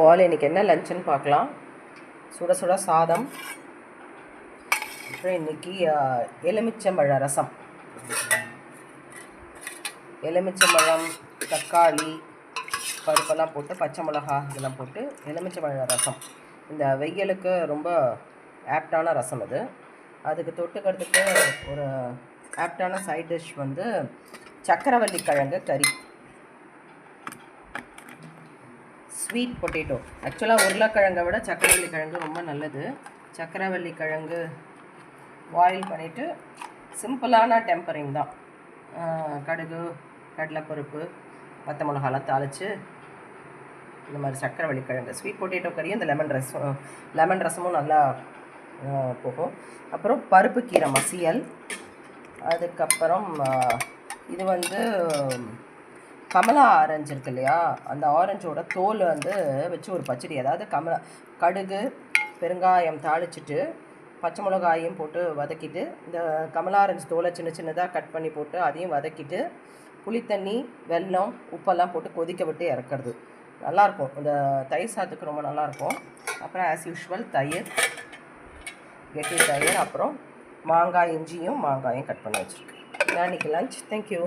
All இன்றைக்கி என்ன லஞ்சுன்னு பார்க்கலாம். சுட சுட சாதம், அப்புறம் இன்றைக்கி எலுமிச்சம்பழ ரசம். எலுமிச்சம்பழம், தக்காளி, பருப்பெல்லாம் போட்டு, பச்சை மிளகா இதெல்லாம் போட்டு எலுமிச்சம்பழ ரசம். இந்த வெயிலுக்கு ரொம்ப ஆப்டான ரசம் அது. அதுக்கு தொட்டுக்கிறதுக்கு ஒரு ஆப்டான சைட் டிஷ் வந்து சக்கரவள்ளி கிழங்கு கறி, ஸ்வீட் பொட்டேட்டோ. ஆக்சுவலாக உருளைக்கிழங்கை விட சக்கரவள்ளி கிழங்கு ரொம்ப நல்லது. சக்கரவள்ளி கிழங்கு பாயில் பண்ணிவிட்டு சிம்பிளான டெம்பரிங் தான். கடுகு, கடலைப்பருப்பு, பச்சை மிளகாலாம் தாளித்து இந்த மாதிரி சக்கரவள்ளி கிழங்கு ஸ்வீட் பொட்டேட்டோ கறியும் இந்த லெமன் ரசமும் நல்லா போகும். அப்புறம் பருப்பு கீரை மசியல். அதுக்கப்புறம் இது வந்து கமலா ஆரஞ்சு இருக்கு இல்லையா, அந்த ஆரஞ்சோட தோல் வந்து வச்சு ஒரு பச்சடி. அதாவது கடுகு பெருங்காயம் தாளிச்சிட்டு பச்சை மிளகாயும் போட்டு வதக்கிட்டு, இந்த கமலா ஆரஞ்சு தோலை சின்ன சின்னதாக கட் பண்ணி போட்டு அதையும் வதக்கிட்டு, புளித்தண்ணி, வெல்லம், உப்பெல்லாம் போட்டு கொதிக்க விட்டு இறக்குறது. நல்லாயிருக்கும். இந்த தயிர் சாதத்துக்கு ரொம்ப நல்லாயிருக்கும். அப்புறம் ஆஸ் யூஷுவல் தயிர், கெட்டி தயிர், அப்புறம் மாங்காய், இஞ்சியும் மாங்காயும் கட் பண்ணி வச்சுருக்கேன். இன்றைக்கி லஞ்ச். தேங்க்யூ.